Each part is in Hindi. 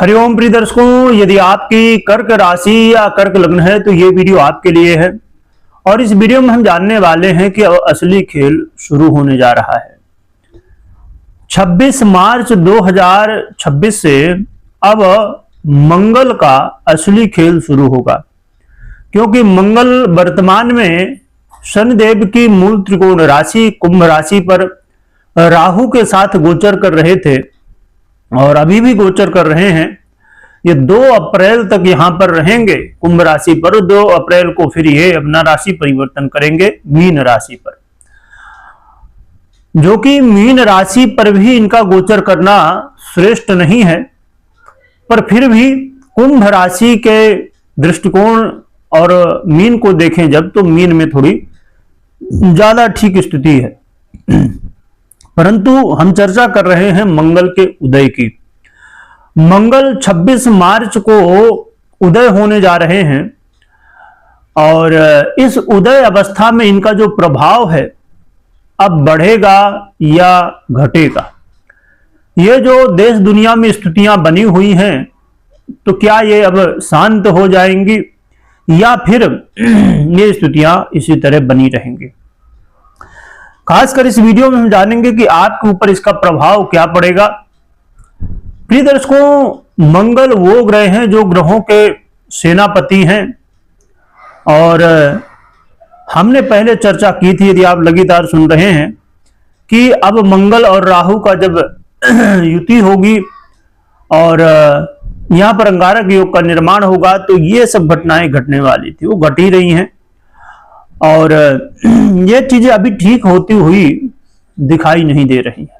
हरिओम प्रिय दर्शकों, यदि आपकी कर्क राशि या कर्क लग्न है तो ये वीडियो आपके लिए है। और इस वीडियो में हम जानने वाले हैं कि असली खेल शुरू होने जा रहा है। 26 मार्च 2026 से अब मंगल का असली खेल शुरू होगा, क्योंकि मंगल वर्तमान में शनिदेव की मूल त्रिकोण राशि कुंभ राशि पर राहु के साथ गोचर कर रहे थे और अभी भी गोचर कर रहे हैं। ये 2 अप्रैल तक यहां पर रहेंगे कुंभ राशि पर। 2 अप्रैल को फिर ये अपना राशि परिवर्तन करेंगे मीन राशि पर, जो कि मीन राशि पर भी इनका गोचर करना श्रेष्ठ नहीं है, पर फिर भी कुंभ राशि के दृष्टिकोण और मीन को देखें जब, तो मीन में थोड़ी ज्यादा ठीक स्थिति है। परंतु हम चर्चा कर रहे हैं मंगल के उदय की। मंगल 26 मार्च को उदय होने जा रहे हैं और इस उदय अवस्था में इनका जो प्रभाव है अब बढ़ेगा या घटेगा। ये जो देश दुनिया में स्थितियां बनी हुई हैं, तो क्या ये अब शांत हो जाएंगी या फिर ये स्थितियां इसी तरह बनी रहेंगी। खासकर इस वीडियो में हम जानेंगे कि आपके ऊपर इसका प्रभाव क्या पड़ेगा। प्रिय दर्शकों, मंगल वो ग्रह हैं जो ग्रहों के सेनापति हैं और हमने पहले चर्चा की थी, यदि आप लगातार सुन रहे हैं, कि अब मंगल और राहु का जब युति होगी और यहां पर अंगारक योग का निर्माण होगा, तो ये सब घटनाएं घटने वाली थी, वो घट ही रही हैं और ये चीजें अभी ठीक होती हुई दिखाई नहीं दे रही है।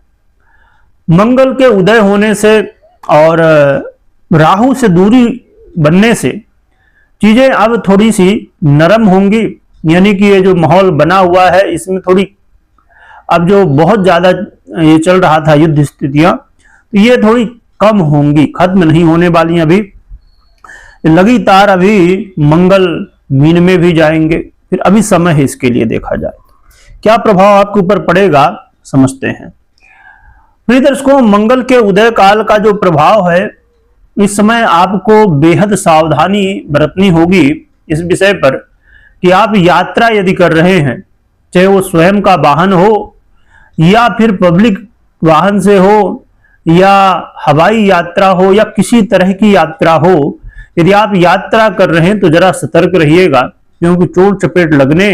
मंगल के उदय होने से और राहु से दूरी बनने से चीजें अब थोड़ी सी नरम होंगी, यानी कि ये जो माहौल बना हुआ है इसमें थोड़ी अब जो बहुत ज्यादा ये चल रहा था युद्ध स्थितियां, तो ये थोड़ी कम होंगी, खत्म नहीं होने वाली। अभी लगातार अभी मंगल मीन में भी जाएंगे, फिर अभी समय है इसके लिए। देखा जाए क्या प्रभाव आपके ऊपर पड़ेगा, समझते हैं। प्रिय दर्शकों, मंगल के उदय काल का जो प्रभाव है, इस समय आपको बेहद सावधानी बरतनी होगी इस विषय पर कि आप यात्रा यदि कर रहे हैं, चाहे वो स्वयं का वाहन हो या फिर पब्लिक वाहन से हो या हवाई यात्रा हो या किसी तरह की यात्रा हो, यदि आप यात्रा कर रहे हैं तो जरा सतर्क रहिएगा, क्योंकि चोट चपेट लगने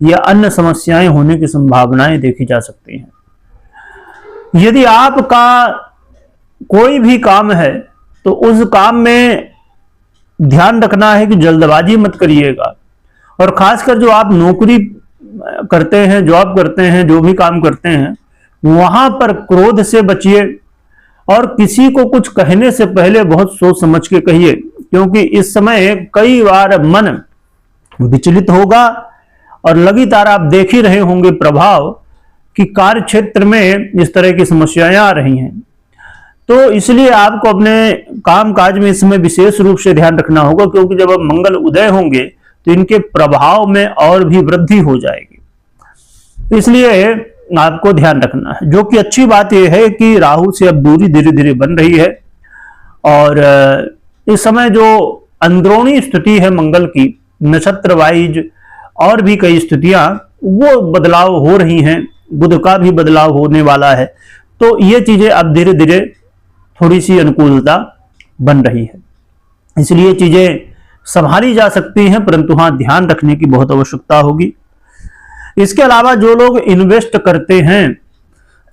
या अन्य समस्याएं होने की संभावनाएं देखी जा सकती हैं। यदि आपका कोई भी काम है तो उस काम में ध्यान रखना है कि जल्दबाजी मत करिएगा, और खासकर जो आप नौकरी करते हैं, जॉब करते हैं, जो भी काम करते हैं, वहां पर क्रोध से बचिए और किसी को कुछ कहने से पहले बहुत सोच समझ के कहिए, क्योंकि इस समय कई बार मन विचलित होगा और लगातार आप देख ही रहे होंगे प्रभाव कि कार्य क्षेत्र में इस तरह की समस्याएं आ रही हैं। तो इसलिए आपको अपने काम काज में इस समय विशेष रूप से ध्यान रखना होगा, क्योंकि जब अब मंगल उदय होंगे तो इनके प्रभाव में और भी वृद्धि हो जाएगी। इसलिए आपको ध्यान रखना है। जो कि अच्छी बात यह है कि राहु से अब दूरी धीरे धीरे बन रही है और इस समय जो अंदरूनी स्थिति है मंगल की, नक्षत्र वाइज और भी कई स्थितियां वो बदलाव हो रही हैं, बुध का भी बदलाव होने वाला है, तो ये चीजें अब धीरे धीरे थोड़ी सी अनुकूलता बन रही है। इसलिए चीजें संभाली जा सकती हैं, परंतु हाँ, ध्यान रखने की बहुत आवश्यकता होगी। इसके अलावा जो लोग इन्वेस्ट करते हैं,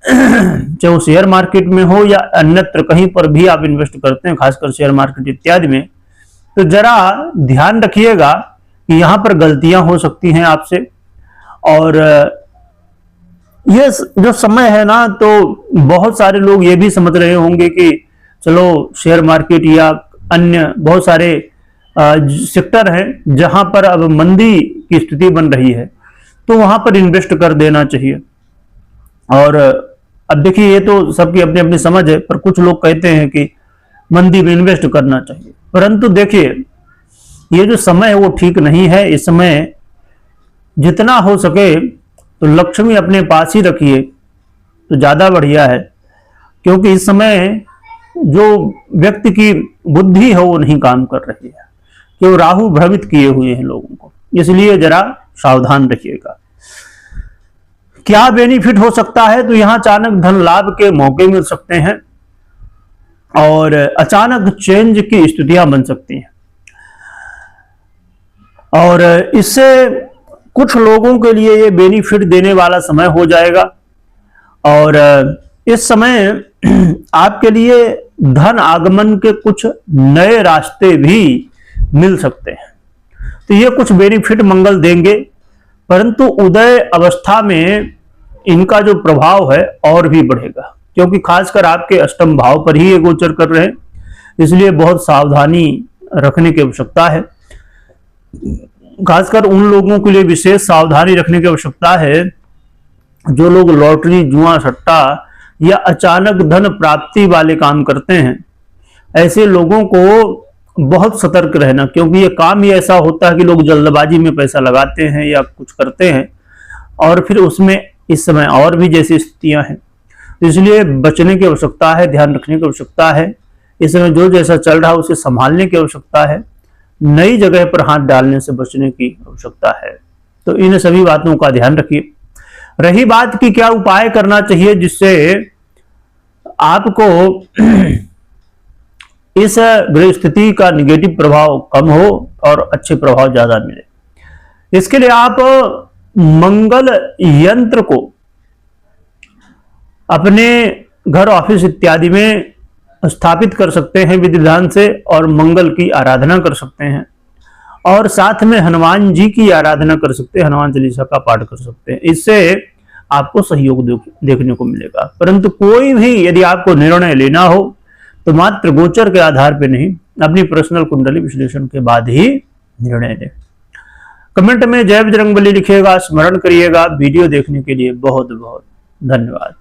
चाहे वो शेयर मार्केट में हो या अन्यत्र कहीं पर भी आप इन्वेस्ट करते हैं, खासकर शेयर मार्केट इत्यादि में, तो जरा ध्यान रखिएगा कि यहां पर गलतियां हो सकती हैं आपसे। और ये जो समय है ना, तो बहुत सारे लोग ये भी समझ रहे होंगे कि चलो शेयर मार्केट या अन्य बहुत सारे सेक्टर हैं जहां पर अब मंदी की स्थिति बन रही है, तो वहां पर इन्वेस्ट कर देना चाहिए। और अब देखिए, ये तो सबकी अपनी अपनी समझ है, पर कुछ लोग कहते हैं कि मंदी में इन्वेस्ट करना चाहिए, परंतु देखिए ये जो समय है वो ठीक नहीं है। इस समय जितना हो सके तो लक्ष्मी अपने पास ही रखिए तो ज्यादा बढ़िया है, क्योंकि इस समय जो व्यक्ति की बुद्धि है वो नहीं काम कर रही है, कि वो राहु भ्रमित किए हुए हैं लोगों को, इसलिए जरा सावधान रखिएगा। क्या बेनिफिट हो सकता है, तो यहां अचानक धन लाभ के मौके मिल सकते हैं और अचानक चेंज की स्थितियां बन सकती हैं, और इससे कुछ लोगों के लिए ये बेनिफिट देने वाला समय हो जाएगा। और इस समय आपके लिए धन आगमन के कुछ नए रास्ते भी मिल सकते हैं, तो ये कुछ बेनिफिट मंगल देंगे, परंतु उदय अवस्था में इनका जो प्रभाव है और भी बढ़ेगा, क्योंकि खासकर आपके अष्टम भाव पर ही ये गोचर कर रहे हैं, इसलिए बहुत सावधानी रखने की आवश्यकता है। खासकर उन लोगों के लिए विशेष सावधानी रखने की आवश्यकता है जो लोग लॉटरी, जुआ, सट्टा या अचानक धन प्राप्ति वाले काम करते हैं। ऐसे लोगों को बहुत सतर्क रहना, क्योंकि ये काम ही ऐसा होता है कि लोग जल्दबाजी में पैसा लगाते हैं या कुछ करते हैं और फिर उसमें इस समय और भी जैसी स्थितियां हैं, तो इसलिए बचने की आवश्यकता है, ध्यान रखने की आवश्यकता है। इस समय जो जैसा चल रहा है उसे संभालने की आवश्यकता है, नई जगह पर हाथ डालने से बचने की आवश्यकता है। तो इन सभी बातों का ध्यान रखिए। रही बात कि क्या उपाय करना चाहिए जिससे आपको इस ग्रह स्थिति का निगेटिव प्रभाव कम हो और अच्छे प्रभाव ज्यादा मिले, इसके लिए आप मंगल यंत्र को अपने घर, ऑफिस इत्यादि में स्थापित कर सकते हैं विधि विधान से, और मंगल की आराधना कर सकते हैं, और साथ में हनुमान जी की आराधना कर सकते हैं, हनुमान चालीसा का पाठ कर सकते हैं। इससे आपको सहयोग देखने को मिलेगा। परंतु कोई भी यदि आपको निर्णय लेना हो तो मात्र गोचर के आधार पर नहीं, अपनी पर्सनल कुंडली विश्लेषण के बाद ही निर्णय लें। कमेंट में जय बजरंगबली लिखिएगा, स्मरण करिएगा। वीडियो देखने के लिए बहुत बहुत धन्यवाद।